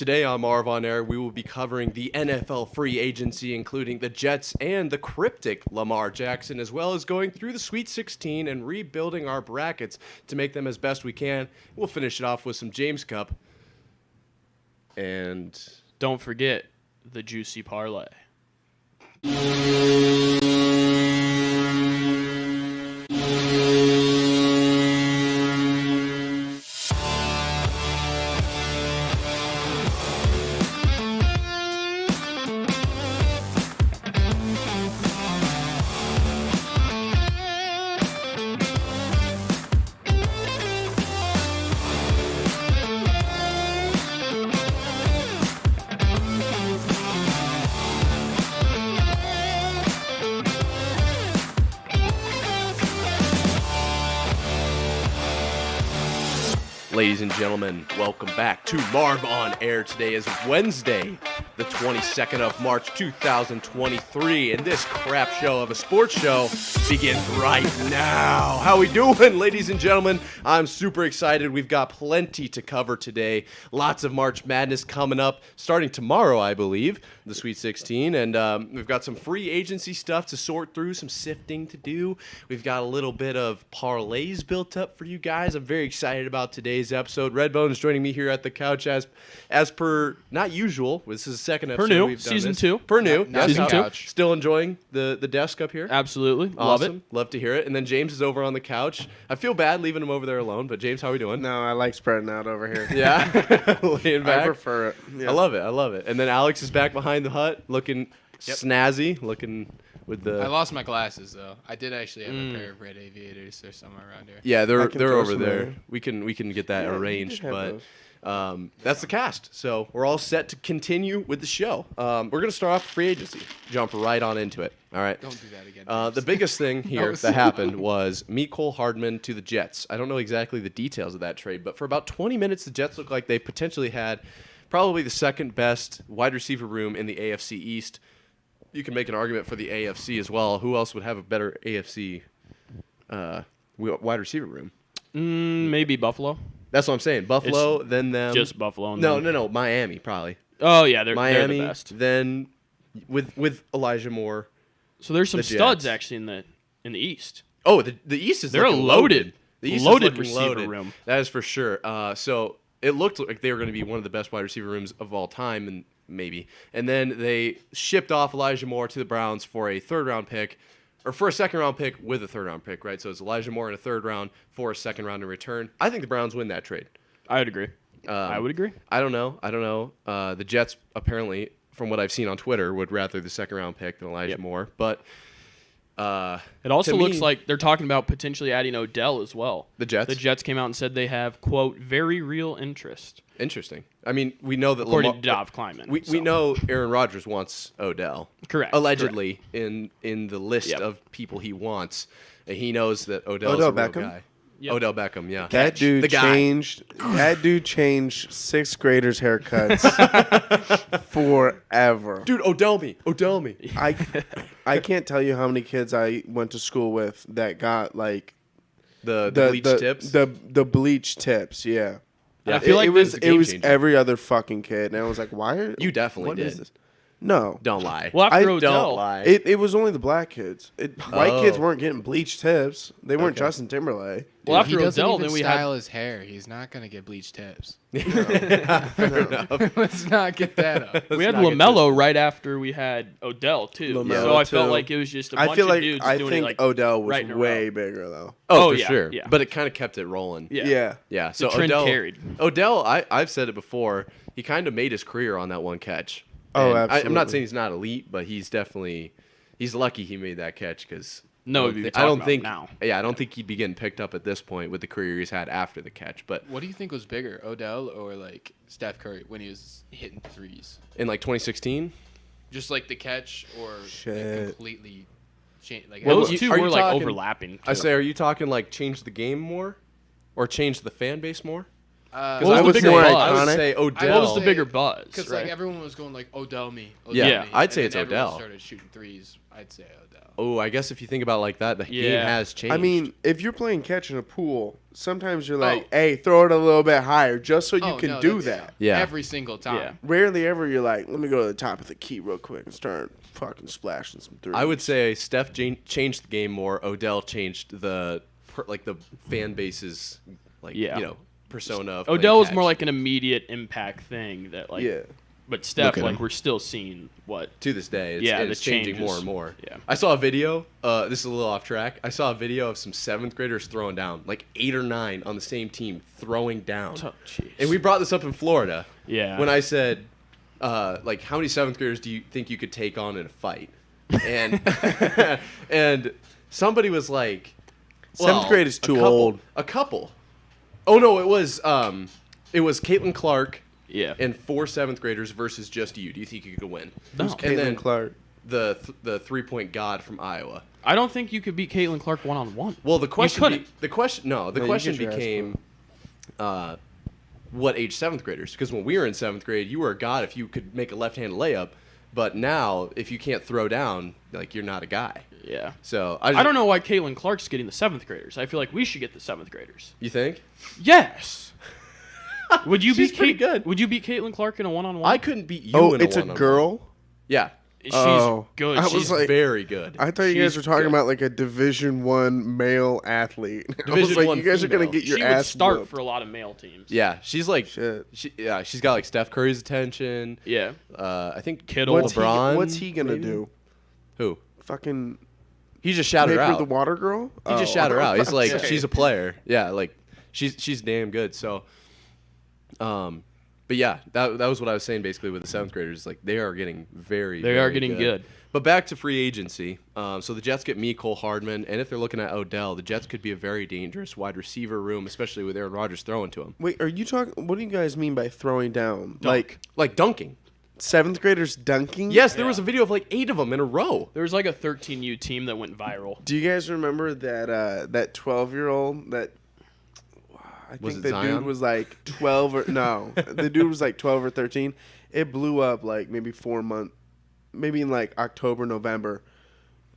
Today on Marv on Air, we will be covering the NFL free agency, including the Jets and the cryptic Lamar Jackson, as well as going through the Sweet 16 and rebuilding our brackets to make them as best we can. We'll finish it off with some James Cup. And don't forget the juicy parlay. Ladies and gentlemen, welcome back to Marv on Air. Today is Wednesday, the 22nd of March, 2023, and this crap show of a sports show begins right now. How we doing, ladies and gentlemen? I'm super excited. We've got plenty to cover today. Lots of March Madness coming up, starting tomorrow, I believe, the Sweet 16, and we've got some free agency stuff to sort through, some sifting to do. We've got a little bit of parlays built up for you guys. I'm very excited about today's episode. Redbone is joining me here at the couch as per not usual. This is the second episode per new we've done season this. 2. Per new. Not Yes, season couch. Still enjoying the desk up here. Absolutely. Awesome. Love it. Love to hear it. And then James is over on the couch. I feel bad leaving him over there alone, but James, how are we doing? No, I like spreading out over here. Yeah. Laying back. I prefer it. Yeah. I love it. And then Alex is back behind the hut looking snazzy, looking with the I lost my glasses though. I did actually have a pair of red aviators or somewhere around here. Yeah, I they're can throw over some there. there. We can get that Yeah, you arranged, can have but those. that's the cast. So we're all set to continue with the show. We're gonna start off free agency. Jump right on into it. All right. Don't do that again. The biggest thing here was that happened was Mecole Hardman to the Jets. I don't know exactly the details of that trade, but for about 20 minutes, the Jets looked like they potentially had probably the second best wide receiver room in the AFC East. You can make an argument for the AFC as well. Who else would have a better AFC wide receiver room? Maybe Buffalo. That's what I'm saying. Buffalo, then them. Just Buffalo. And No, then- Miami probably. Oh yeah, they're Miami, the best. then with Elijah Moore. So there's some the studs Jets. actually in the East. Oh, the East is They're looking loaded. The East Loaded is looking receiver loaded. room. That is for sure. So it looked like they were going to be one of the best wide receiver rooms of all time, and maybe. And then they shipped off Elijah Moore to the Browns for a third-round pick, or for a second-round pick with a third-round pick, right? So it's Elijah Moore in a third round for a second round in return. I think the Browns win that trade. I would agree. I would agree. I don't know. The Jets apparently, from what I've seen on Twitter, would rather the second-round pick than Elijah Moore, but. It also looks like they're talking about potentially adding Odell as well. The Jets? The Jets came out and said they have, quote, very real interest. Interesting. I mean, we know that According to Dov Kleiman. We know Aaron Rodgers wants Odell. Correct. Allegedly in the list of people he wants. And he knows that Odell's Odell a real Beckham? guy. Yep. Odell Beckham, yeah. That dude The guy. changed sixth graders' haircuts forever. Dude, Odell me. I can't tell you how many kids I went to school with that got like The bleach tips. The bleach tips, yeah. And I feel like it was a game changer. every other fucking kid, and I was like, why are You definitely what is did. this? No. Don't lie. Well, after I Odell, don't lie. It was only the black kids. White kids Oh. weren't getting bleach tips. They weren't Okay. Justin Timberlake. well, he after doesn't Odell, even then we style had his hair. He's not gonna get bleach tips. Fair enough. Let's not get that up. we had not get LaMelo right after we had Odell too. LaMelo, so I felt too. like it was just a I bunch feel of like dudes I doing think it like Odell was right in a way row. bigger though. Oh, Oh, for yeah, sure. yeah. But it kind of kept it rolling. Yeah. Yeah. So The trend Odell carried. Odell, I've said it before, he kind of made his career on that one catch. Oh, And I'm not absolutely. saying he's not elite, but he's lucky he made that catch because No, we'd be I talking don't about think now. Yeah, I don't think he'd be getting picked up at this point with the career he's had after the catch. But What do you think was bigger, Odell or like Steph Curry when he was hitting threes? in like 2016, Just like the catch or Shit. like completely change? Like Well, Well, those you- two are were you like talking- overlapping. I too. say, are you talking like change the game more, or change the fan base more? uh, What was I the would bigger say- buzz? I would iconic. say What Odell. was the bigger buzz? Because right? like everyone was going like Odell me. Yeah, me, I'd and say then it's everyone Odell. started shooting threes I'd say Odell. Oh, I guess if you think about it like that, the game has changed. I mean, if you're playing catch in a pool, sometimes you're like, hey, throw it a little bit higher just so you can do that. Yeah. Every single time. Yeah. Rarely ever you're like, let me go to the top of the key real quick and start fucking splashing some threes. I would say Steph changed the game more. Odell changed the fan base's persona. Of Odell was catch. more like an immediate impact thing that Yeah. But Steph, Look at him. we're still seeing what to this day. It's, the it's changing changes. more and more. Yeah. I saw a video. This is a little off track. I saw a video of some 7th graders throwing down, like 8 or 9 on the same team throwing down. Oh, jeez. And we brought this up in Florida. Yeah. When I said, how many 7th graders do you think you could take on in a fight? And and somebody was like, Seventh grade is too couple, old. A couple. Oh no, it was Caitlin Clark. Yeah. And 4 7th graders versus just you. Do you think you could win? No. Who's And Caitlin then Clark? the 3-point god from Iowa. I don't think you could beat Caitlin Clark one-on-one. Well, the question couldn't. the question you get your ass became what age 7th graders? Because when we were in 7th grade, you were a god if you could make a left-handed layup. But now, if you can't throw down, like, you're not a guy. Yeah. So I don't know why Caitlin Clark's getting the 7th graders. I feel like we should get the 7th graders. You think? Yes. Would you She's beat pretty good. Would you beat Caitlin Clark in a one-on-one? I couldn't beat you Oh, in it's a one-on-one. girl? Yeah. She's Oh. good. I was She's like- Very good. I thought you guys She's were talking good. about like a Division I male athlete. I was Division like, I you guys are gonna female. get your she would ass start whooped. for a lot of male teams. Yeah, she's like, Shit. she's got like Steph Curry's attention. Yeah. I think Kittle. LeBron. What's he gonna maybe? do? Who? Fucking He just shouted make her her out. the water girl? He just shouted her out. He's like, Okay. she's a player. Yeah, like she's damn good. So, but yeah, that was what I was saying basically with the 7th graders. Like they are getting very good. But back to free agency. So the Jets get Cole Hardman, and if they're looking at Odell, the Jets could be a very dangerous wide receiver room, especially with Aaron Rodgers throwing to him. Wait, are you talking? What do you guys mean by throwing down? Like dunking. 7th graders dunking? Yes, there was a video of like 8 of them in a row. There was like a 13U team that went viral. Do you guys remember that 12-year-old that? I Was think it the Zion? dude was like 12 or no, the dude was like 12 or 13. It blew up like maybe 4 months, maybe in like October, November.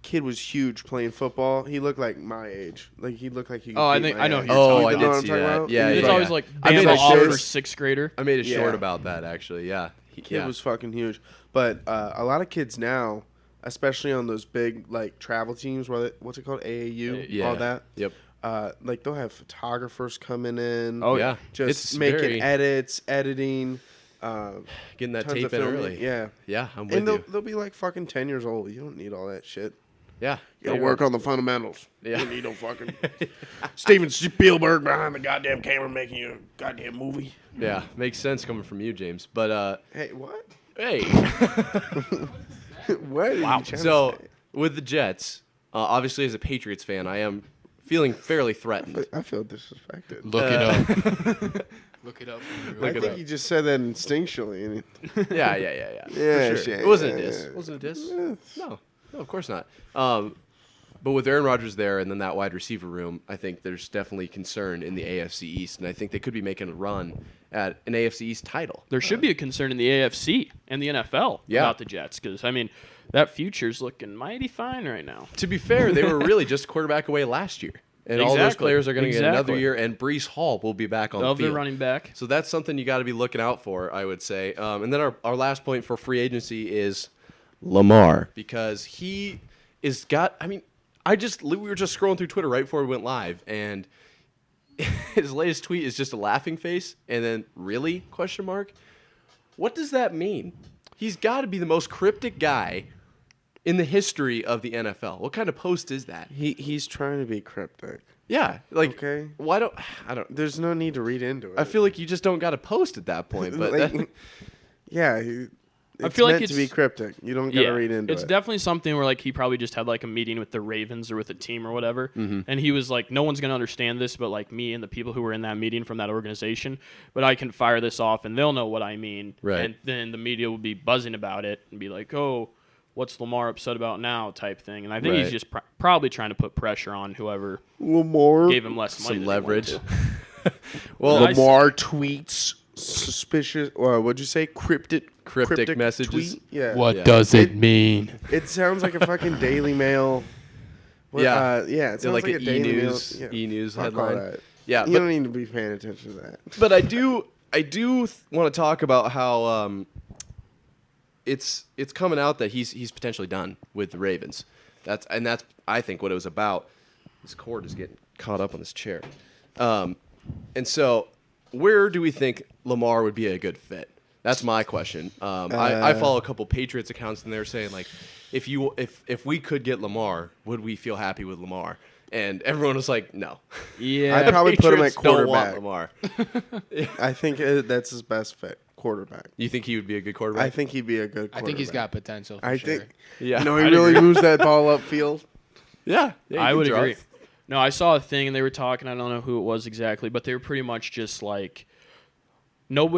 Kid was huge playing football. He looked like my age. Like he looked like he. Could Oh, I beat think my I know ass. who you're talking I about. You know what did I'm see talking that. about? Yeah, It's yeah. always like I made Bama a off short- for 6th grader. I made a short Yeah. about that actually. Yeah. Kid was fucking huge. But a lot of kids now, especially on those big like travel teams, what's it called, AAU, Yeah. all that. Yep. Like they'll have photographers coming in. Oh, yeah. just It's making very- edits, editing. Getting that tons tape of in filming. early. Yeah. Yeah, I'm with And you. they'll be like fucking 10 years old. You don't need all that shit. Yeah. You gotta work on the fundamentals. Yeah. You don't need no fucking Steven Spielberg behind the goddamn camera making you a goddamn movie. Yeah. Makes sense coming from you, James. But Hey, what? hey. What are you trying to So say? with the Jets, obviously as a Patriots fan, I am feeling fairly threatened. I feel disrespected. Look it up. Look it up. I think you just said that instinctually. Yeah. Yeah, For sure. shit. It wasn't a Yeah, diss. yeah. Wasn't a diss. Yeah. No, of course not. But with Aaron Rodgers there and then that wide receiver room, I think there's definitely concern in the AFC East, and I think they could be making a run at an AFC East title. There should be a concern in the AFC and the NFL about the Jets because, I mean, that future's looking mighty fine right now. To be fair, they were really just a quarterback away last year. And all those Exactly. players are going to get another Exactly. year, and Breece Hall will be back on the Of field. the running back. So that's something you got to be looking out for, I would say. And then our last point for free agency is Lamar, because he is got. I mean, we were just scrolling through Twitter right before we went live, and his latest tweet is just a laughing face, and then really ? What does that mean? He's got to be the most cryptic guy in the history of the NFL. What kind of post is that? He's trying to be cryptic. Yeah, like Okay. why don't I don't. There's no need to read into it. I feel like you just don't got to post at that point, but. Like, yeah, it's feel like meant to be it's- cryptic. You don't gotta read into it's it. definitely something where like he probably just had like a meeting with the Ravens or with a team or whatever, and he was like, "No one's gonna understand this, but like me and the people who were in that meeting from that organization. But I can fire this off, and they'll know what I mean. Right. And then the media will be buzzing about it and be like, "Oh, what's Lamar upset about now?" type thing. And I think Right. he's just probably trying to put pressure on whoever Lamar. gave him less money. Some than he wanted leverage. to. Well, Nice. Lamar tweets suspicious. What'd you say? Cryptic messages. Tweet? Yeah. What Yeah. does it mean? It sounds like a fucking Daily Mail. Yeah. It sounds Like like an a Daily Mail. E-News, Yeah, E-News fuck all headline. that. Yeah, You don't need to be paying attention to that. but I do want to talk about how it's coming out that he's potentially done with the Ravens. That's I think what it was about. This cord is getting caught up on this chair. And so where do we think Lamar would be a good fit? That's my question. I follow a couple Patriots accounts and they're saying like, if we could get Lamar, would we feel happy with Lamar? And everyone was like, no. Yeah. I'd probably put him at Patriots don't want quarterback. Lamar. I think that's his best fit, quarterback. You think he would be a good quarterback? I think he'd be a good quarterback. I think he's got potential. For I sure. think. Yeah. You know, he really moves that ball upfield. Yeah. I would agree. No, I saw a thing and they were talking. I don't know who it was exactly, but they were pretty much just like no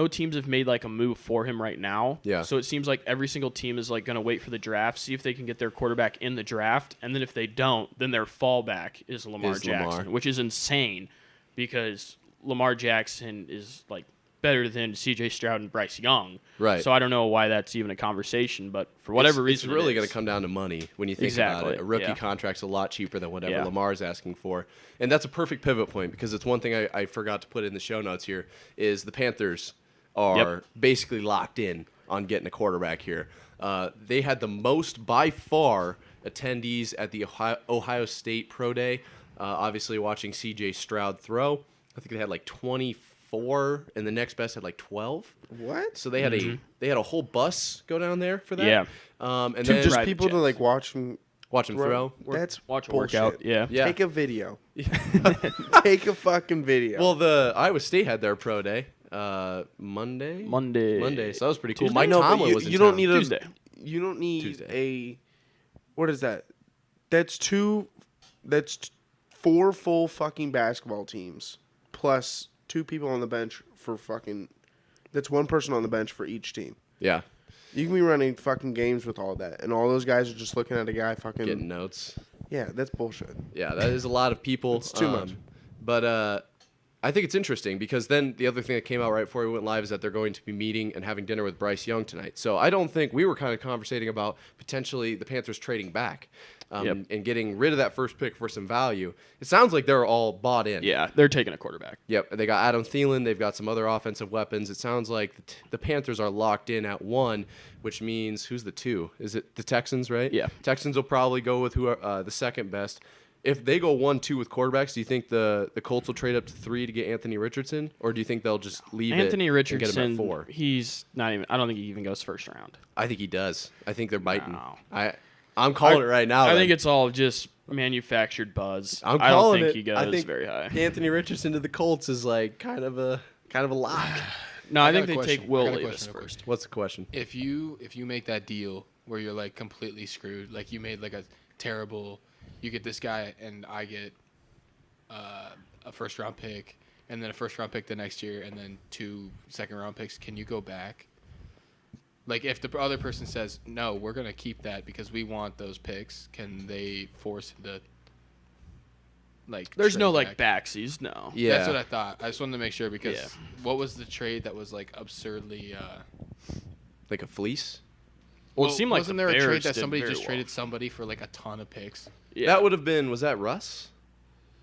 teams have made like a move for him right now. Yeah. So it seems like every single team is like going to wait for the draft, see if they can get their quarterback in the draft, and then if they don't, then their fallback is Lamar Jackson, which is insane because Lamar Jackson is like better than C.J. Stroud and Bryce Young. Right. So I don't know why that's even a conversation, but for whatever reason, it's really going to come down to money when you think Exactly, about it. A rookie yeah. contract's a lot cheaper than whatever Yeah. Lamar's asking for, and that's a perfect pivot point because it's one thing I forgot to put in the show notes here is the Panthers are basically locked in on getting a quarterback here. They had the most by far attendees at the Ohio State Pro Day. Obviously, watching C.J. Stroud throw, I think they had like 24, and the next best had like 12. What? So they had a whole bus go down there for that. Yeah. And To then just Private people to jets. like watch him watch him throw. That's watch a bullshit. workout. Yeah. Yeah. Take a video. Take a fucking video. Well, the Iowa State had their pro day Monday. So that was pretty cool. Tuesday? Mike No, but Tomlin was in you don't town. need Tuesday. You don't need Tuesday. what is that? That's 4 full fucking basketball teams plus 2 people on the bench for fucking. That's 1 person on the bench for each team. Yeah, You can be running fucking games with all that, and all those guys are just looking at a guy fucking. getting notes. Yeah, that's bullshit. Yeah, that is a lot of people. It's too much. But I think it's interesting because then the other thing that came out right before we went live is that they're going to be meeting and having dinner with Bryce Young tonight. So I don't think we were kind of conversating about potentially the Panthers trading back and getting rid of that first pick for some value. It sounds like they're all bought in. Yeah, they're taking a quarterback. Yep, they got Adam Thielen. They've got some other offensive weapons. It sounds like the Panthers are locked in at 1, which means who's the 2? Is it the Texans, right? Yeah. Texans will probably go with the second best. If they go 1-2 with quarterbacks, do you think the Colts will trade up to 3 to get Anthony Richardson, or do you think they'll just leave Anthony it Richardson, and get him at 4? he's not even. I don't think he even goes first round. I think he does. I think they're biting. No. I'm calling it right now. I then. think it's all just manufactured buzz. I'm I don't calling think it. he goes I think very high. Anthony Richardson to the Colts is like kind of a lock. No, I I got think a they question. take Will I got a Levis question real quick. first. What's the question? If you make that deal where you're like completely screwed, like you made like a terrible, you get this guy and I get a first round pick and then a first round pick the next year and then 2 second round picks, can you go back? Like if the other person says no, we're gonna keep that because we want those picks, can they force the like? There's no trade like back? backsies. No. Yeah. That's what I thought. I just wanted to make sure because Yeah. what was the trade that was like absurdly? Like a fleece? Well, it seemed like wasn't the there a Bears trade that did somebody very just well. traded somebody for like a ton of picks? Yeah. That would have been. Was that Russ?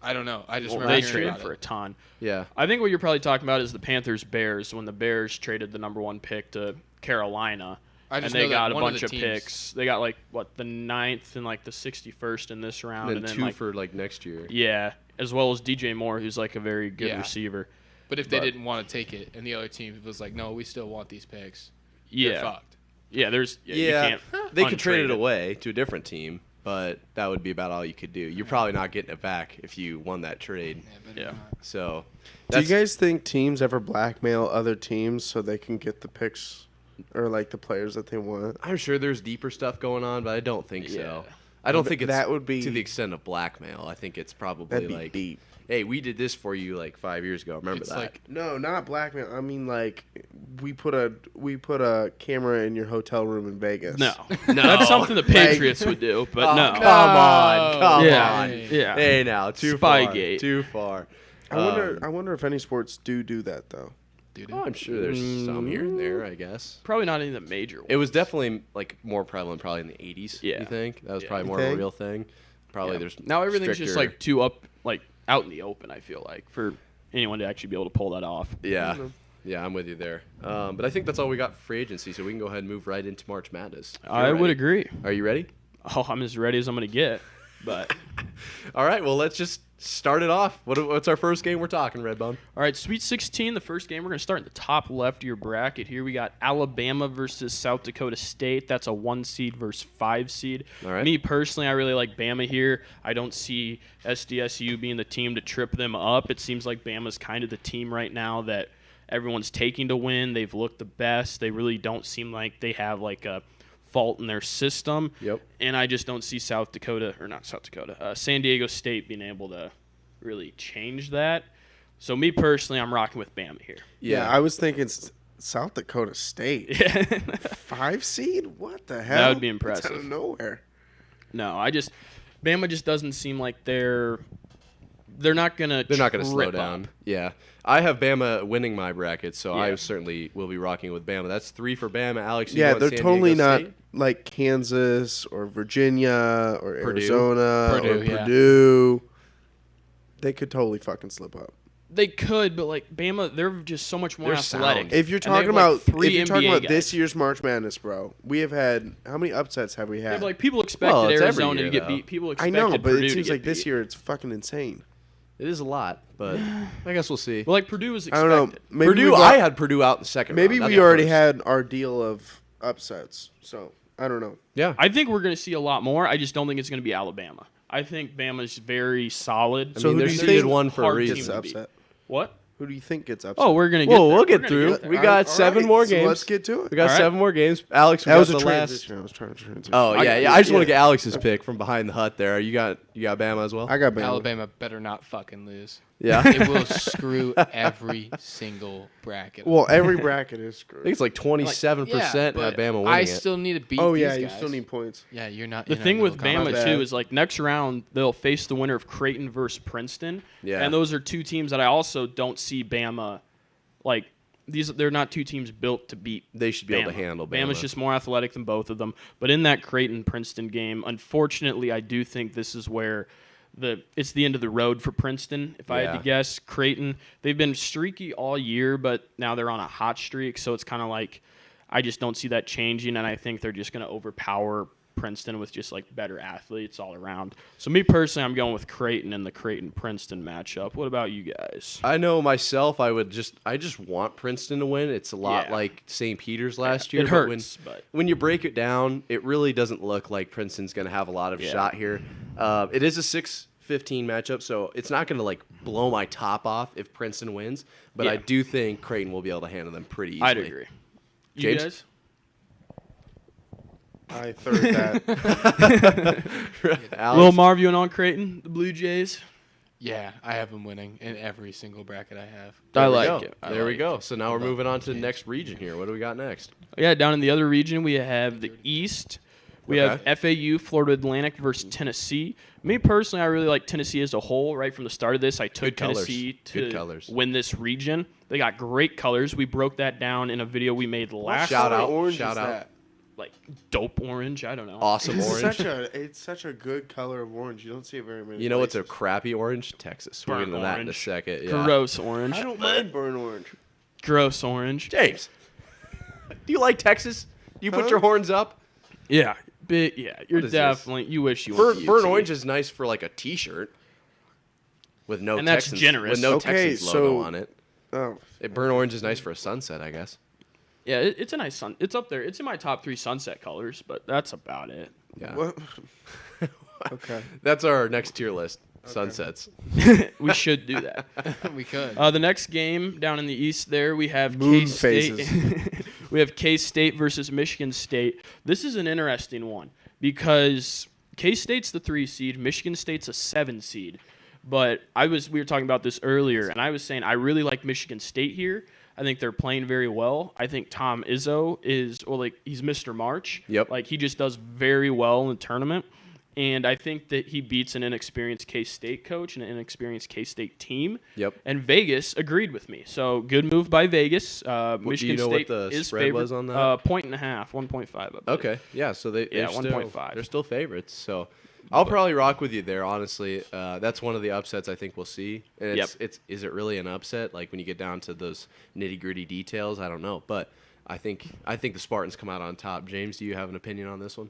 I don't know. I just Well, remember they hearing traded about for a it. ton. Yeah. I think what you're probably talking about is the Panthers-Bears when the Bears traded the number 1 pick to Carolina. I And just they know that got a one of bunch the of teams- picks. They got like the 9th and like the 61st in this round, And and then then 2 like for like next year. yeah, as well as DJ Moore, who's like a very good Yeah. receiver. But if they But- didn't want to take it, and the other team was like, "No, we still want these picks," Yeah, they're fucked. yeah. There's Yeah, you can't they could trade untrade it away to a different team, but that would be about all you could do. You're probably not getting it back if you won that trade. Yeah. So, Do you that's, guys think teams ever blackmail other teams so they can get the picks or like the players that they want? I'm sure there's deeper stuff going on, but I don't think Yeah. so. I don't think it's That would be- to the extent of blackmail. I think it's probably That'd be like, deep. hey, we did this for you like 5 years ago. Remember It's that? like No, not blackmail. I mean, like we put a camera in your hotel room in Vegas. No, that's something the Patriots would do, but Oh, no. come on, come Yeah, on. yeah. Hey, now too far. Spygate. Too far. I wonder if any sports do that though. doo-doo. Oh, I'm sure there's some here and there, I guess. Probably not any of the major ones. It was definitely like more prevalent probably in the 80s, Yeah. you think? That was Yeah. probably more of a real thing. Probably there's now everything's just stricter- like too up, like out in the open. I feel like for anyone to actually be able to pull that off. Yeah. Yeah, I'm with you there. But I think that's all we got for free agency, so we can go ahead and move right into March Madness. if I you're would ready. agree. Are you ready? Oh, I'm as ready as I'm gonna get. But All right, well, let's just start it off. What's our first game we're talking, Redbone? all right, Sweet 16. The first game we're gonna start in the top left of your bracket. Here we got Alabama versus South Dakota State. That's a 1 seed versus 5 seed. All right. Me personally, I really like Bama here. I don't see SDSU being the team to trip them up. It seems like Bama's kind of the team right now that everyone's taking to win. They've looked the best. They really don't seem like they have like a fault in their system. Yep. And I just don't see San Diego State being able to really change that. So me personally, I'm rocking with Bama here. Yeah, I was thinking South Dakota State. 5 seed? What the hell? That would be That's impressive. out of nowhere. No, Bama just doesn't seem like they're not gonna slow trip down. up. Yeah. I have Bama winning my bracket, so I Yeah. certainly will be rocking with Bama. That's 3 for Bama. Alex, you Yeah, want they're San totally Diego not State? like Kansas or Virginia or Purdue. Arizona or Purdue, yeah. Purdue. They could totally fucking slip up. They could, but like Bama, they're just so much more They're athletic. sound. If you're And they talking have, like, about 3 if you're talking NBA about this guys. year's March Madness, bro, we have had how many upsets have we Yeah, had? but, like people expected Well, it's every Arizona year, to get though. beat. People I expected know, but Purdue it to seems get like this beat. year it's fucking insane. It is a lot, but I guess we'll see. Well, like Purdue was I expected. don't know. Maybe Purdue, we got- I had Purdue out in the second maybe round. we not already first. had our deal of upsets. So I don't know. Yeah. I think we're going to see a lot more. I just don't think it's going to be Alabama. I think Bama's very solid. So mean, who they're do you seeded think 1 for a hard reason. Gets team to beat. upset? What? Who do you think gets upset? Oh, we're going to get Whoa, there. we'll We're get gonna through. there. We got All 7 right, more so games. let's get to it. We got All right. 7 more games. Alex, we That got was a the last. transition. I was trying to transition. Oh, yeah. got- I just want to get Alex's pick from behind the hut there. You got Bama as well? I got Bama. Alabama better not fucking lose. Yeah. It will screw every single bracket. Well, every bracket is I screwed. think it's like 27% but at Bama winning I it. still need to beat Oh these yeah, you guys. still need points. Yeah, you're not. The you're thing not with middle My Bama bad. too is like next round they'll face the winner of Creighton versus Princeton. Yeah. And those are 2 teams that I also don't see Bama like they're not 2 teams built to beat. They should be able to Bama. handle Bama. Bama's just more athletic than both of them. But in that Creighton Princeton game, unfortunately, I do think this is where it's the end of the road for Princeton. If I had Yeah. to guess, Creighton, they've been streaky all year, but now they're on a hot streak. So it's kind of like I just don't see that changing, and I think they're just going to overpower Princeton with just like better athletes all around. So me personally, I'm going with Creighton in the Creighton-Princeton matchup. What about you guys? I know myself. I just want Princeton to win. It's a lot Yeah. like St. Peter's last year. It but hurts, but when you break it down, it really doesn't look like Princeton's going to have a lot of Yeah. shot here. It is a 6-15 matchup, so it's not going to like blow my top off if Princeton wins. But I Yeah. do think Creighton will be able to handle them pretty easily. I'd agree. You James? guys? I third that. Alex? Lil Marv, you on Creighton, the Blue Jays? Yeah, I have them winning in every single bracket I have. I There we like go. it. I There we like go. it. So now we're moving on to the next region here. What do we got next? Yeah, down in the other region, we have the East. We have FAU, Florida Atlantic versus Tennessee. Me personally, I really like Tennessee as a whole. Right from the start of this, I took Good colors. Tennessee Good to colors. win this region. They got great colors. We broke that down in a video we made last Shout What out. orange Shout is out. that? like dope orange. I don't know. Awesome It's orange. it's such a good color of orange. You don't see it very many. You know what's a places. crappy orange? Texas. We're Burnt getting to that in a orange. second. Yeah. Gross orange. I don't mind burnt orange. Gross orange. James, do you like Texas? Do you put Huh? your horns up? Yeah, big. Yeah, you're What is definitely. You wish you went to Burnt UT. orange is nice for like a T-shirt with no And that's Texans, generous. with no Okay, Texans logo so- on it. Oh, Burnt orange is nice for a sunset, I guess. Yeah, it's a nice sun. It's up there. It's in my top 3 sunset colors, but that's about it. Yeah, what? Okay. that's our next tier list. Sunsets. We should do that. We could. The next game down in the East, there we have Moon K-State. We have K-State versus Michigan State. This is an interesting one because K-State's the 3 seed, Michigan State's a 7 seed. But we were talking about this earlier, and I was saying I really like Michigan State here. I think they're playing very well. I think Tom Izzo he's Mr. March. Yep. Like he just does very well in the tournament. And I think that he beats an inexperienced K-State coach and an inexperienced K-State team. Yep. And Vegas agreed with me. So good move by Vegas. Michigan do you know State what the is spread favorite. was on that? 1.5, 1.5. I believe. Okay. Yeah. So they're 1.5. They're still favorites. So I'll probably rock with you there. Honestly, that's one of the upsets I think we'll see. And is it really an upset? Like when you get down to those nitty gritty details, I don't know. But I think the Spartans come out on top. James, do you have an opinion on this one?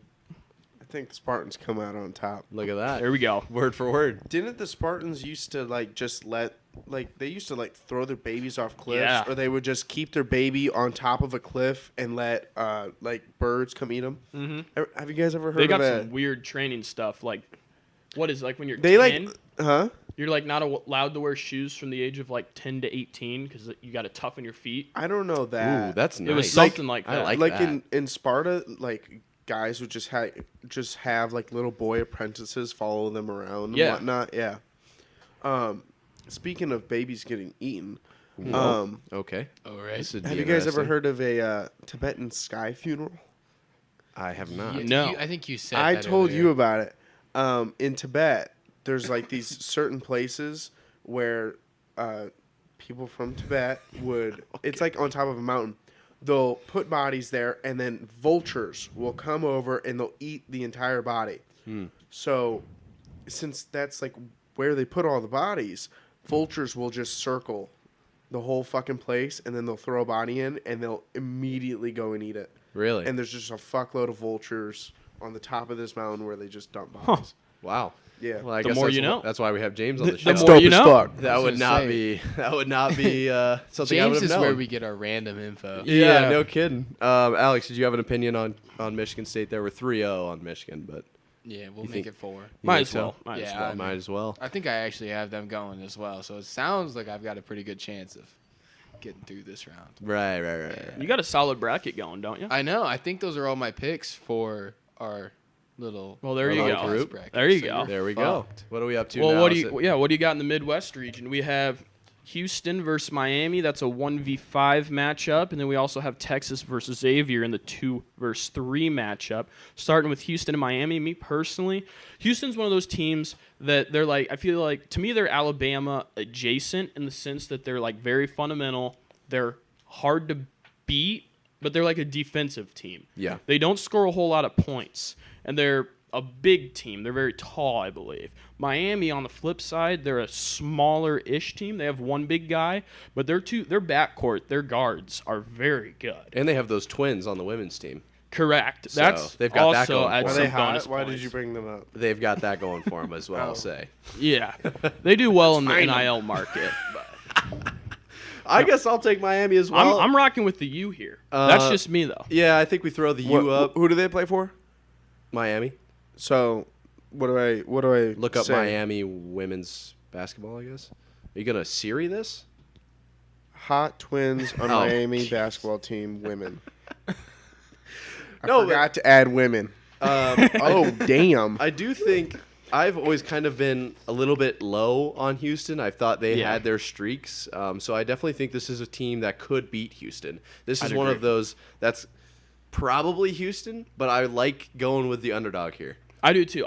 I think the Spartans come out on top. Look at that. There we go. Word for word. Didn't the Spartans used to they used to throw their babies off cliffs, Yeah. or they would just keep their baby on top of a cliff and let birds come eat them? Mm-hmm. Have you guys ever heard They got of some weird training stuff. Like, what is when you're They 10, huh? you're not allowed to wear shoes from the age of 10 to 18 because you got to toughen your feet. I don't know that. Ooh, that's nice. It was something like that. I like like that. in Sparta, guys would just have little boy apprentices follow them around and whatnot. Yeah. Speaking of babies getting eaten, okay. All right. have you guys ever heard of a Tibetan sky funeral? I have not. No. I think you said I that told earlier. you about it. In Tibet, there's these certain places where people from Tibet would. It's on top of a mountain. They'll put bodies there, and then vultures will come over and they'll eat the entire body. So, since that's where they put all the bodies, vultures will just circle the whole fucking place, and then they'll throw a body in, and they'll immediately go and eat it. Really? And there's just a fuckload of vultures on the top of this mountain where they just dump bodies. Wow. Yeah. Well, I The guess more that's you know. That's why we have James on the show. That's more you know. That would not be something I would James have is known. where we get our random info. Yeah, no kidding. Alex, did you have an opinion on Michigan State? There were 3-0 on Michigan, but Yeah, we'll You make think- it 4. you Might think as well. so? Might as Yeah, well. I Might as well. I think I actually have them going as well. So it sounds like I've got a pretty good chance of getting through this round. Right. You got a solid bracket going, don't you? I know. I think those are all my picks for our little. Well, there you our go. little Group. bracket. There you So go. you're There we go. fucked. What are we up to Well, now? what do Is you it- what do you got in the Midwest region? We have Houston versus Miami. That's a 1v5 matchup, and then we also have Texas versus Xavier in the 2 versus 3 matchup. Starting with Houston and Miami, me personally, Houston's one of those teams that they're I feel like to me they're Alabama adjacent in the sense that they're very fundamental. They're hard to beat, but they're a defensive team. Yeah. They don't score a whole lot of points, and they're a big team. They're very tall, I believe. Miami, on the flip side, they're a smaller-ish team. They have one big guy, but their backcourt, their guards are very good. And they have those twins on the women's team. Correct. So, That's they've got that also going adds for Are them. they some bonus hot? Why points. did you bring them up? They've got that going for them as well, I'll Oh. say. Yeah, they do well in the Fine. NIL market. But I guess I'll take Miami as well. I'm rocking with the U here. That's just me though. Yeah, I think we throw the U up. Who do they play for? Miami. So, what do I Look up say? Miami women's basketball, I guess. Are you going to Siri this? Hot Twins on Oh. Miami basketball team women. I No, but- forgot to add women. Oh damn! I do think I've always kind of been a little bit low on Houston. I thought they Yeah. had their streaks. So I definitely think this is a team that could beat Houston. This is I'd one agree. of those that's probably Houston, but I like going with the underdog here. I do too.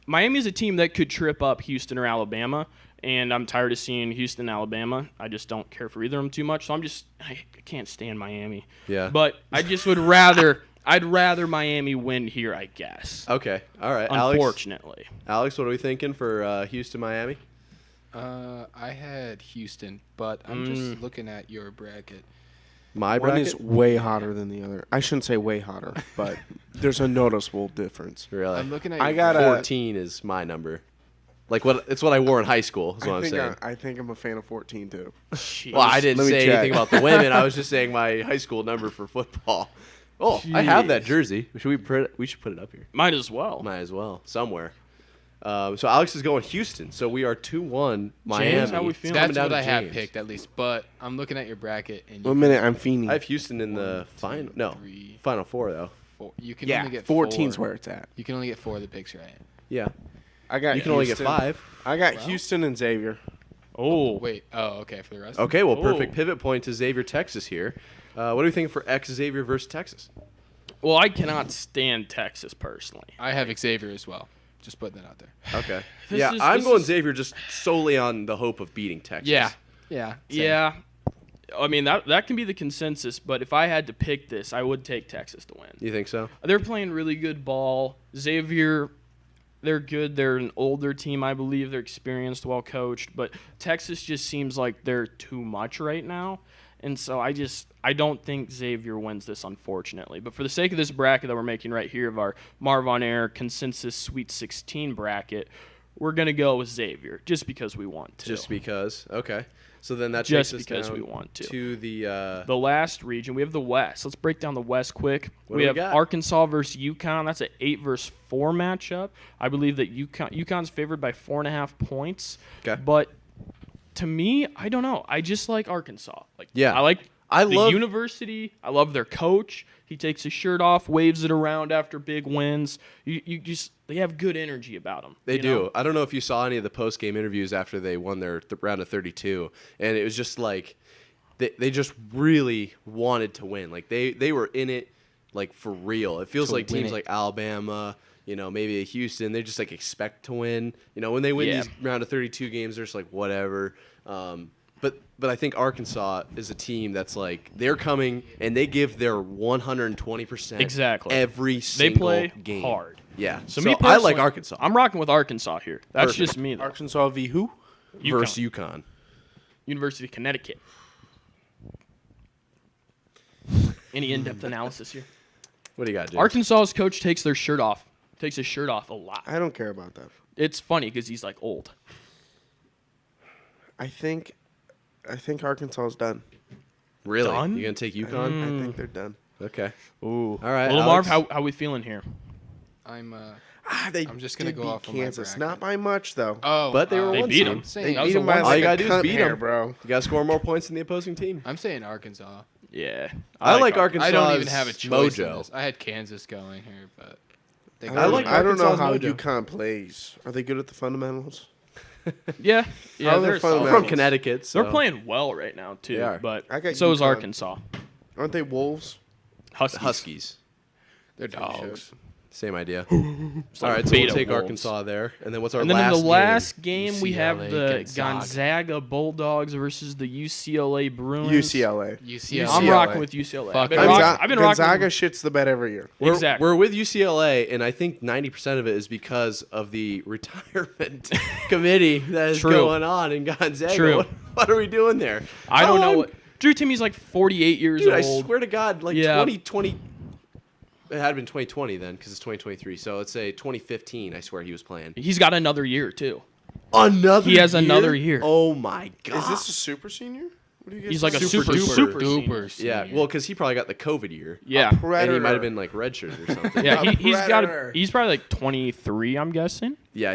Miami's a team that could trip up Houston or Alabama, and I'm tired of seeing Houston, Alabama. I just don't care for either of them too much, so I can't stand Miami. Yeah. But I just I'd rather Miami win here, I guess. Okay. All right. Unfortunately. Alex, what are we thinking for Houston, Miami? I had Houston, but I'm just looking at your bracket. My One bracket? is way hotter than the other. I shouldn't say way hotter, but there's a noticeable difference. Really? I'm looking at. I your got a- bracket. 14 is my number. It's what I wore in high school, is what I'm saying. I think I'm a fan of 14 too. Jeez. Well, I didn't Let me say check. anything about the women. I was just saying my high school number for football. Oh, I have that Jeez. jersey. We should put it up here. Might as well. Might as well somewhere. So Alex is going Houston. So we are 2-1 Miami. how we feeling? Coming That's down what to I have James. picked at least. But I'm looking at your bracket and you One minute, I'm fiending. I have Houston in the final. No, three. Final four though. you can yeah, only get 14's 4. where it's at. You can only get 4 of the picks right. Yeah, I got. you can only get Houston. 5. I got Well. Houston and Xavier. Oh. Wait. Oh, okay. For the rest. Okay, well, perfect Oh. pivot point to Xavier, Texas here. What are we thinking for Xavier versus Texas? Well, I cannot stand Texas personally. I have Xavier as well. Just putting that out there. Okay. This I'm going is- Xavier just solely on the hope of beating Texas. Yeah. Same. Yeah. I mean, that can be the consensus, but if I had to pick this, I would take Texas to win. You think so? They're playing really good ball. Xavier, they're good. They're an older team, I believe. They're experienced, well coached, but Texas just seems like they're too much right now. And so I don't think Xavier wins this, unfortunately. But for the sake of this bracket that we're making right here of our Marv on Air consensus Sweet 16 bracket, we're going to go with Xavier just because we want to. Just because. Okay. So then that Just takes us because down we want to. to the The last region, we have the West. Let's break down the West quick. What We do we have got? Arkansas versus UConn. That's an 8 versus 4 matchup. I believe that UConn's favored by 4.5 points. Okay. But to me, I don't know. I just like Arkansas. Yeah. I love the university. I love their coach. He takes his shirt off, waves it around after big wins. They have good energy about them. They do. I don't know if you saw any of the post-game interviews after they won their round of 32, and it was just like they just really wanted to win. Like they were in it like for real. It feels To like win teams it. like Alabama, maybe a Houston, they just like expect to win. When they win Yeah. these round of 32 games, they're just like whatever. But I think Arkansas is a team that's like they're coming and they give their 120% Exactly. every They single play game. hard. Yeah. So, So me I like personally, Arkansas. I'm rocking with Arkansas here. That's Perfect. just me, though. Arkansas v. who? versus UConn. University of Connecticut. Any in-depth analysis here? What do you got, James? Arkansas's coach takes his shirt off a lot. I don't care about that. It's funny because he's like old. I think Arkansas is done. Really? Done? You gonna take I UConn? think they're done. Okay. Ooh. All right, Little Marv, Alex. how we feeling here? I'm I'm just gonna go off on my Kansas. bracket. Not by much though. Oh, But they were They one beat seed. him. They That was beat a them by one- All you like gotta a do is cunt beat hair, 'em. bro. You gotta score more points than the opposing team. I'm saying Arkansas. Yeah. I like Arkansas. I don't even have a choice. In Mojo. this. I had Kansas going here, but they I like I don't know Arkansas's how mojo. UConn plays. Are they good at the fundamentals? Yeah. How Yeah, are they're their solid. I'm from fundamentals? Connecticut. So. They're playing well right now, too. They are. But I got so is UConn. Arkansas. Aren't they Wolves? Huskies. Huskies. they're dogs. Same idea. All right, so we'll beta take Wolves. Arkansas there, and then what's our And then last in the last game? game, we have UCLA the Gonzaga. Gonzaga Bulldogs versus the UCLA Bruins. UCLA. UCLA. I'm UCLA. rocking with UCLA. Fuck I've been Gonzaga rocking. shits the bed every year. We're, Exactly. we're with UCLA, and I think 90% of it is because of the retirement committee that is True. going on in Gonzaga. True. What are we doing there? I don't know long- what. Drew Timmy's like 48 years Dude, I old. swear to God, like Yeah. 2020. It had been 2020 then, because it's 2023. So let's say 2015. I swear he was playing. He's got another year too. Another. He has another year. Oh my God. Is this a super senior? What do you guys He's like a Super super duper. senior. Yeah, well, because he probably got the COVID year. Yeah. And Predator. he might have been like redshirted or something. Yeah, A he's got. predator. He's probably like 23. I'm guessing. Yeah,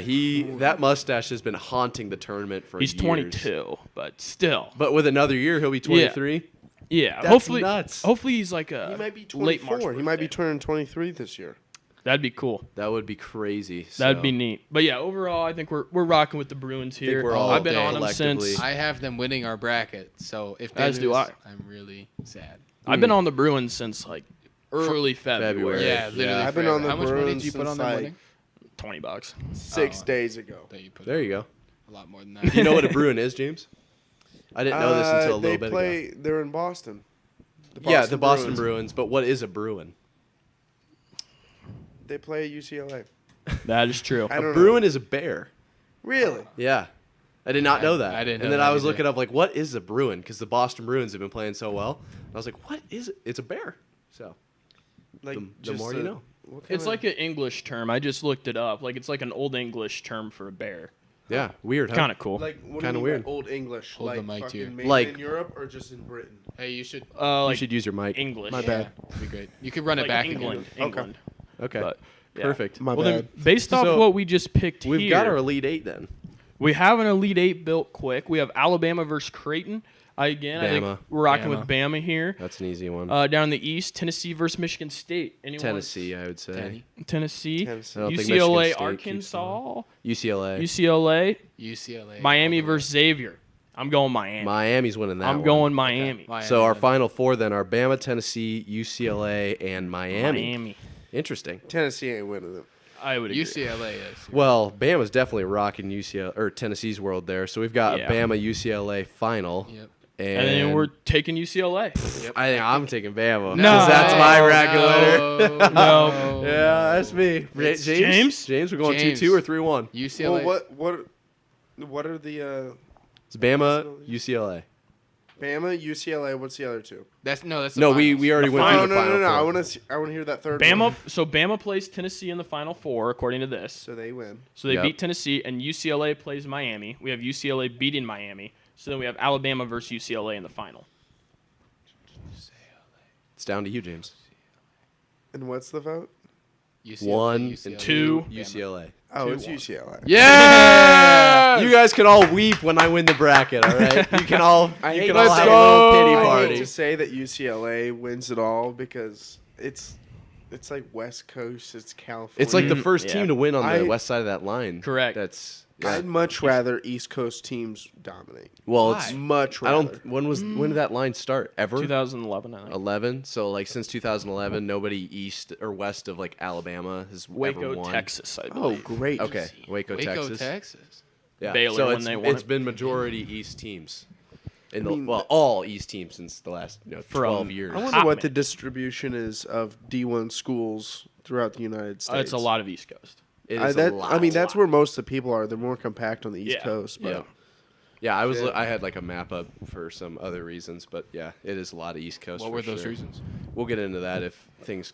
that mustache has been haunting the tournament for He's years. 22, but still. But with another year, he'll be 23. Yeah. That's hopefully. nuts. Hopefully he's like a. He might be late March 24. He might be birthday. turning 23 this year. That'd be cool. That would be crazy. That'd so. be neat. But yeah, overall, I think we're rocking with the Bruins here. we're all I've been day on them collectively. since. I have them winning our bracket, so if they As do lose, I. I'm really sad. I've been on the Bruins since like early February. February. Yeah, literally. I've been forever. on the How much money Bruins did you put since, on them like, winning? $20. 6 Oh. days ago. That you put There you go. a lot more than Do that. you know what a Bruin is, James? I didn't know this until a little bit ago. They're in Boston. Yeah, the Boston Bruins. But what is a Bruin? They play at UCLA. That is true. I A don't know. Bruin is a bear. Really? Yeah. I did not know that. I didn't know And then that I was either. looking up, like, what is a Bruin? Because the Boston Bruins have been playing so well. And I was like, what is it? It's a bear. So, Like the just more you know. what It's kinda- like an English term. I just looked it up. Like it's like an old English term for a bear. Yeah, weird, huh? Kind of cool. like what kinda do you mean weird. by Old English, Hold the like mic to you. fucking made Like- in Europe or just in Britain? Hey, you should. You like should use your mic. English. My bad. That'd be great. You could run it Like back England. again. England. Okay. But, yeah. Perfect. My Well, bad. then, based off So, what we just picked We've here, got our Elite Eight then. we have an Elite Eight built quick. We have Alabama versus Creighton. I think Bama. we're rocking with Bama here. That's an easy one. Down in the East, Tennessee versus Michigan State. Anyone? Tennessee, I would say. Danny. Tennessee. Tennessee. I don't think UCLA, Michigan State keeps Arkansas. UCLA. UCLA. UCLA. Miami all the way. versus Xavier. I'm going Miami. Miami's winning that I'm one. going Miami. Miami So our then. final four then are Bama, Tennessee, UCLA, and Miami. Interesting. Tennessee ain't winning it. I would agree. UCLA is. Well, Bama's definitely rocking UCLA or Tennessee's world there. So we've got Yeah. Bama UCLA final. Yep. And then we're taking UCLA. I think I'm taking Bama. No. 'Cause that's my bracket winner. No. Yeah, that's me. It's James? We're going James. 2-2 or 3-1. UCLA. Well, what are the It's Bama, UCLA. Bama, UCLA? What's the other two? That's the No, finals. we already went No, through the no, final no, no. four. I want to hear that third one. Bama plays Tennessee in the Final Four, according to this. So they win. So they Yep. beat Tennessee, and UCLA plays Miami. We have UCLA beating Miami. So then we have Alabama versus UCLA in the final. It's down to you, James. And what's the vote? UCLA, 1 UCLA. and 2. UCLA. Oh, it's 2-1. UCLA. Yeah. You guys can all weep when I win the bracket, all right? You can all, I you hate can to all say- have a little pity I hate party. to say that UCLA wins it all because it's like West Coast, it's California. It's like the first Yeah. team to win on the I- west side of that line. Correct. That's I'd much rather East Coast teams dominate. well, Why? it's Much I rather. don't. When did that line start? Ever? 2011, I think. 11. So like since 2011, nobody east or west of like Alabama has ever Waco, won. Texas, I Oh, believe. great. Okay, Waco, Waco, Texas. Texas. Yeah. Baylor so when it's, they won it's it. been majority East teams. In the, mean, all East teams since the last 12 years. I wonder Hot what man. the distribution is of D1 schools throughout the United States. It's a lot of East Coast. It is a lot. I mean, that's where most of the people are. They're more compact on the East Yeah. Coast. But Yeah. Yeah, Shit. I had like a map up for some other reasons, but yeah, it is a lot of East Coast. What for were those sure. reasons? We'll get into that if things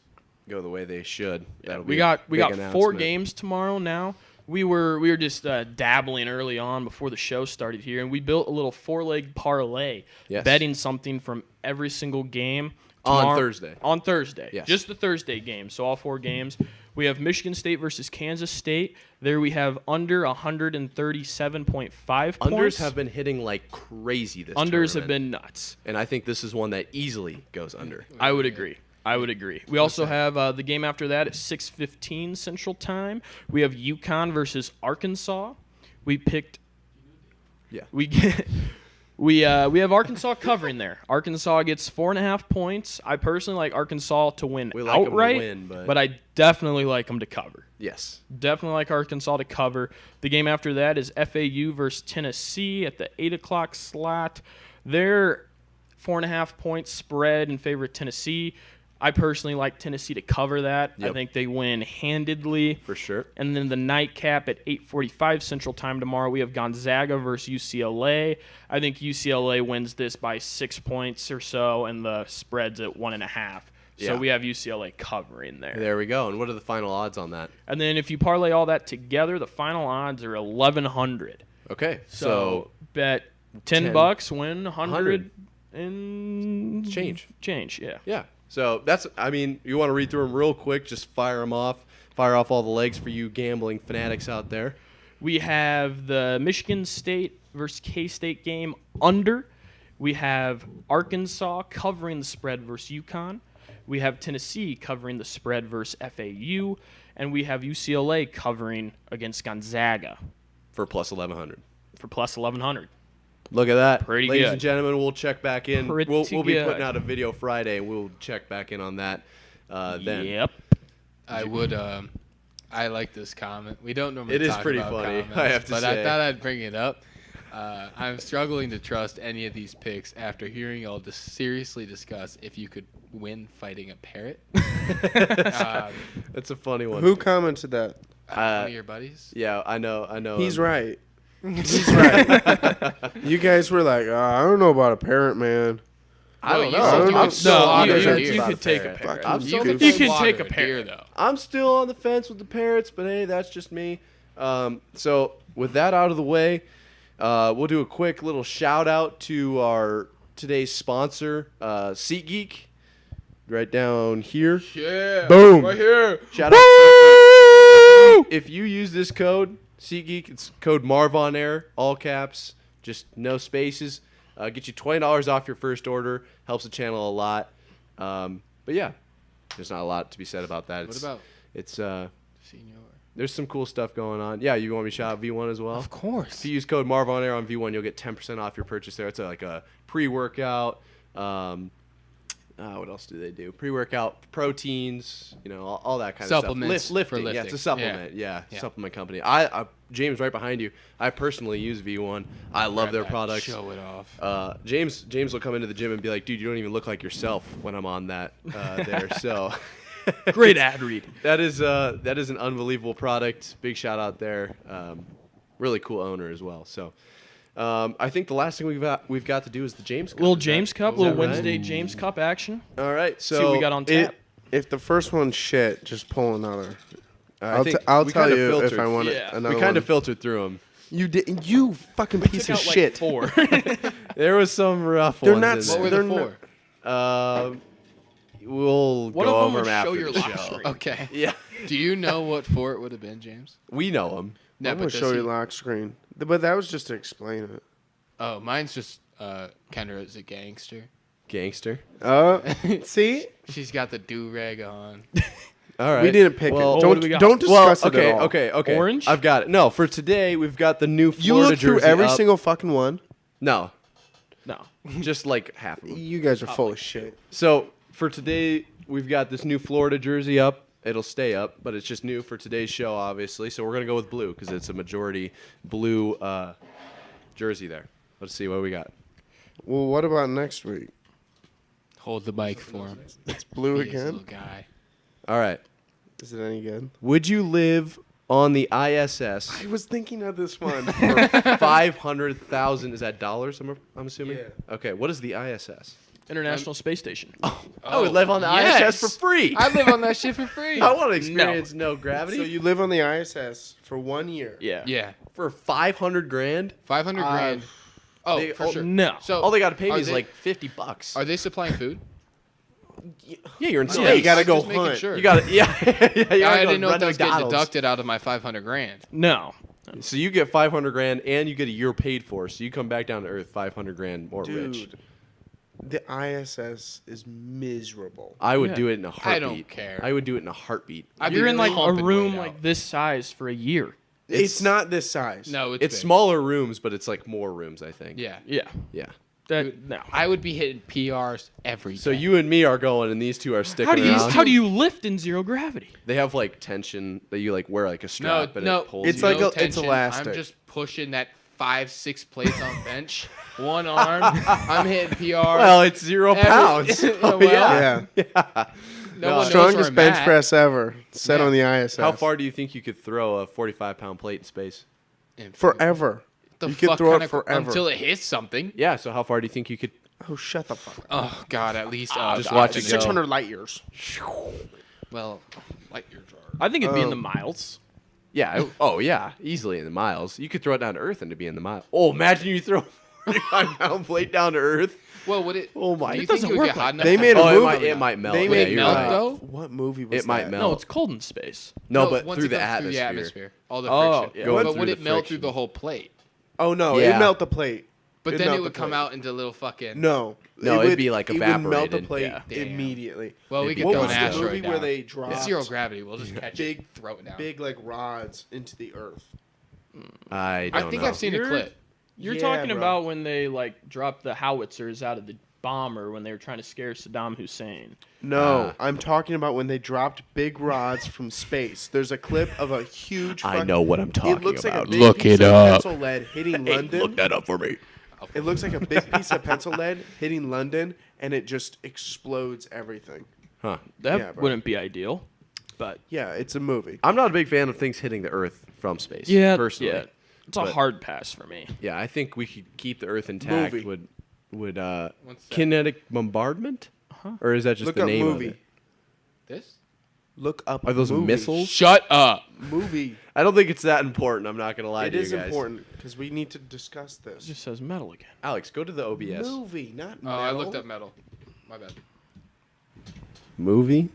go the way they should. That'll be We a got big 4 announcement. games tomorrow now. We were just dabbling early on before the show started here, and we built a little 4-leg parlay, Yes. betting something from every single game On tomorrow- Thursday. On Thursday, Yes. just the Thursday game. So all 4 games. We have Michigan State versus Kansas State. There we have under 137.5 Unders points. have been hitting like crazy this Unders have tournament. been nuts. And I think this is one that easily goes under. I would agree. We also have the game after that at 6:15 Central Time. We have UConn versus Arkansas. We picked. Yeah. We get. We have Arkansas covering there. Arkansas gets 4.5 points. I personally like Arkansas to win We like 'em to outright, win, but- I definitely like them to cover. Yes. Definitely like Arkansas to cover. The game after that is FAU versus Tennessee at the 8 o'clock slot. They're 4.5 points spread in favor of Tennessee. I personally like Tennessee to cover that. I Yep. think they win handedly. For sure. And then the nightcap at 8:45 Central Time tomorrow, we have Gonzaga versus UCLA. I think UCLA wins this by 6 points or so, and the spread's at 1.5. So Yeah. we have UCLA covering there. There we go. And what are the final odds on that? And then if you parlay all that together, the final odds are 1,100. Okay. So bet $10, win 100 and Change. yeah. Yeah. So that's, I mean, you want to read through them real quick, just fire them off. Fire off all the legs for you gambling fanatics out there. We have the Michigan State versus K-State game under. We have Arkansas covering the spread versus UConn. We have Tennessee covering the spread versus FAU. And we have UCLA covering against Gonzaga For plus 1,100. for plus 1,100. Look at that. Pretty Ladies good. and gentlemen, we'll check back in. Pretty We'll be good. putting out a video Friday, and we'll check back in on that then. Yep. I would. I like this comment. We don't normally. It is talk pretty about funny, comments, I have to but say. I thought I'd bring it up. I'm struggling to trust any of these picks after hearing y'all seriously discuss if you could win fighting a parrot. That's a funny one. Who commented that? One of your buddies. Yeah, I know. He's right. He's right. You guys were like, I don't know about a parent, man. I don't you know. said you I'm could still slaughter on a the fence deer. you about could take a parrot. parrot. I'm You so could You can slaughter take a deer, parrot. though. I'm still on the fence with the parrots, but hey, that's just me. So with that out of the way, we'll do a quick little shout out to our today's sponsor, SeatGeek, right down here. Yeah. Boom. Right here. Shout out SeatGeek. If you use this code, SeatGeek, it's code marvonair, all caps, just no spaces. Get you $20 off your first order. Helps the channel a lot. But yeah, there's not a lot to be said about that. What about It's Senor? There's some cool stuff going on. Yeah, you want me to shout out V1 as well? Of course. If you use code marvonair on V1, you'll get 10% off your purchase there. It's like a pre-workout. What else do they do? Pre-workout proteins, all that kind Supplements of stuff. Lifting. for Yeah, it's lifting. a supplement. Yeah. Supplement company. I James, right behind you. I personally use V1. I love Grab their that, products. Show it off. James will come into the gym and be like, dude, you don't even look like yourself when I'm on that there. So Great ad read. that is an unbelievable product. Big shout out there. Really cool owner as well. So I think the last thing we've got to do is the James Cup. Little James Cup, little right? Wednesday James Cup action. All right. So See what we got on tap. If the first one's shit, just pull another. I think I'll we tell kinda you if filtered. I want Yeah. another we kind of one. filtered through them. You did. You fucking piece Took of out shit. like 4. There was some rough They're ones. not in s- there. What were they're the not- 4? We'll One go of them over was them after show your the lock show. screen. Okay. Yeah, Do you know what 4 it would have been, James? we know them. No, I'm gonna but show does you he- lock screen. But that was just to explain it. Oh, mine's just Kendra is a gangster. Gangster. See, She's got the do-rag on. All right. we didn't pick Well, it. what do we got? Don't discuss it at all. Okay. Orange? I've got it. No, for today we've got the new You Florida look through jersey every up. single fucking one. No, No. just like half of them. You guys are full of shit. So for today we've got this new Florida jersey up. It'll stay up, but it's just new for today's show, obviously. So we're gonna go with blue because it's a majority blue jersey there. Let's see what we got. Well, what about next week? Hold the mic for him. It's blue He is a little again. guy. All right. Is it any good? Would you live on the ISS I was thinking of this one. for 500,000? Is that dollars? I'm assuming. Yeah. Okay. What is the ISS? International Space Station. I would live on the yes. ISS for free. I live on that shit for free. I want to experience no gravity So you live on the ISS for 1 year. Yeah. Yeah. for 500 grand. 500 grand. Oh, They- for sure. No. So All they got to pay are me is they- like $50. Are they supplying food? Yeah, you're in Yeah, space. you gotta I'm go just making hunt. sure. You got to yeah. You gotta I go didn't know run if to that was getting McDonald's. deducted out of my 500 grand. No. So you get 500 grand and you get a year paid for. So you come back down to earth 500 grand more Dude, rich. the ISS is miserable. I would Yeah. do it in a heartbeat. I don't care. I would do it in a heartbeat. I'd You're be in like a pumping room weight like out. this size for a year. It's not this size. No, It's big. smaller rooms, but it's like more rooms, I think. Yeah. Yeah. Yeah. No. I would be hitting PRs every So day. you and me are going, and these two are sticking How do you around. how do you lift in zero gravity? They have like tension that you like wear like a strap, but no, it pulls It's you. like no it's tension. elastic. I'm just pushing that 5-6 plates on bench, one arm. I'm hitting PR. Well, it's 0 pounds. Well, Yeah. no one knows Strongest where I'm bench at. press ever. Set Yeah. on the ISS. How far do you think you could throw a 45-pound plate in space? And Forever. the You could fuck throw it kinda- forever. until it hits something. Yeah, so how far do you think you could? Oh, shut the fuck up. Oh God, at least Just watch it go. 600 light years. Well, light years are. I think it'd be in Oh. the miles. Yeah. Oh, yeah. Easily in the miles. You could throw it down to Earth and to be in the miles. Oh, imagine you throw a 45-pound plate down to Earth. Well, would it? Oh my- Do you It think doesn't it would work get hot like enough? They to- made a Oh, movie. it might melt. They Yeah, made you're melt, right. though? What movie was It might that? melt. No, it's cold in space. No, but once through it the comes atmosphere. atmosphere, all the Oh, friction. yeah. Going But through would the it melt friction. through the whole plate? Oh, no. Yeah. It'd melt the plate. But It'd then melt it the would come plate. out into little fucking. No. No, it'd be, like, It would melt the evaporated. plate Yeah. Damn. immediately. Well, we It'd be could What throw was an the asteroid movie down. where they It's dropped zero gravity. We'll just catch big, it, throw it down. big like rods into the earth? I I don't think know. I've seen a You're- clip. You're Yeah, talking bro. about when they like dropped the howitzers out of the bomber when they were trying to scare Saddam Hussein. No, I'm talking about when they dropped big rods from space. There's a clip of a huge. I know what I'm talking It looks like a about. big Look piece it of up. pencil lead hitting London. that up for me. It looks like a big piece of pencil lead hitting London, and it just explodes everything. Huh. That Yeah, bro. wouldn't be ideal, but Yeah, it's a movie. I'm not a big fan of things hitting the Earth from space. personally. yeah, it's a But- hard pass for me. Yeah, I think we could keep the Earth intact. Movie. Would What's that? kinetic bombardment? Or is that just Look the up name movie. of it? This? Look up. Are those movie. missiles? Shut up. Movie. I don't think it's that important. I'm not gonna lie It to you is guys. important because we need to discuss It this. just says metal again. Alex, go to the OBS. Movie, not Oh, metal. I looked up metal. My bad. Movie?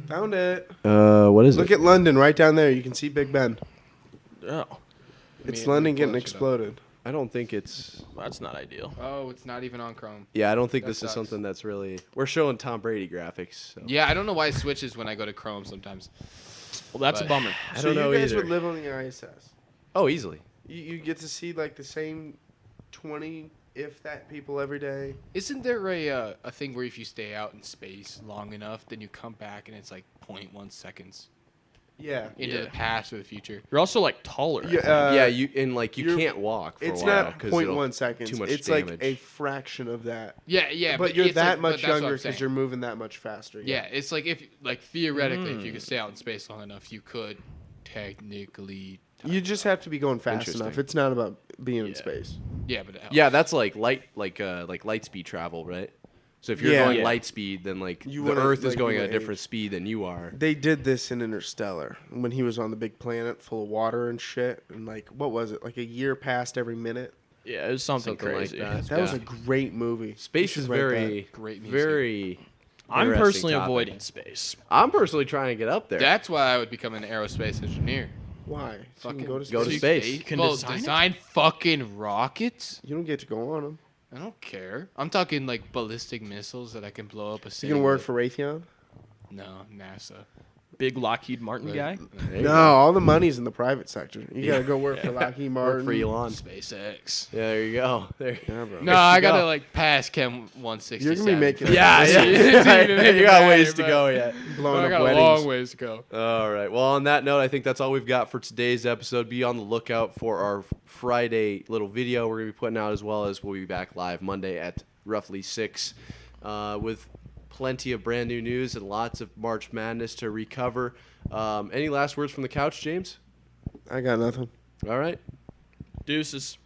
Found it. What is Look at London right down there. You can see Big Ben. Oh, It's Me- London me getting pull that shit up. exploded. I don't think it's. That's not ideal. Oh, it's not even on Chrome. Yeah, I don't think That this sucks. is something that's really. We're showing Tom Brady graphics. So. Yeah, I don't know why it switches when I go to Chrome sometimes. Well, that's a But- bummer. I So don't know you guys either. would live on the ISS. Oh, easily. You get to see like the same 20, if that, people every day. Isn't there a thing where if you stay out in space long enough, then you come back and it's like 0.1 seconds Yeah. into Yeah. the past or the future? You're also like taller. Yeah, Yeah, you you're- can't walk for It's a while not because 0.1 seconds. too much it's damage. like a fraction of that. Yeah, but you're it's that like- much but that's what I'm younger saying. because you're moving that much faster. Yeah, it's like if theoretically, if you could stay out in space long enough, you could technically. You just have to be going fast Interesting. enough. It's not about being in Yeah. space. Yeah, but it helps. Yeah, that's like light speed travel, right? So if you're Yeah. going Yeah. light speed, then like You the wanna, Earth is like, going you at a wanna different age. speed than you are. They did this in Interstellar when he was on the big planet full of water and shit. And like, what was it? Like a year passed every minute. Yeah, it was something Something like crazy. that. That was Yeah. a great movie. Space You is should write very, Great music. very. I'm interesting personally topic. avoiding space. I'm personally trying to get up there. That's why I would become an aerospace engineer. Why? So you can Fucking go to go to space. space. You can Well, design it? design fucking rockets. You don't get to go on them. I don't care. I'm talking like ballistic missiles that I can blow up a You city. can work with. for Raytheon. No, NASA. Big Lockheed Martin Like, guy. There you No, go. all the money's in the private sector. You gotta go work for Lockheed Martin. Work for Elon. SpaceX. Yeah, there you go. There. Yeah, bro. No, I go. gotta like pass Chem 167. You're gonna be making Yeah, It's yeah. even making you got it ways better, to but- go yet. Blowing I up got a weddings. long ways to go. All right. Well, on that note, I think that's all we've got for today's episode. Be on the lookout for our Friday little video we're going to be putting out, as well as we'll be back live Monday at roughly 6 with plenty of brand new news and lots of March Madness to recover. Any last words from the couch, James? I got nothing. All right. Deuces.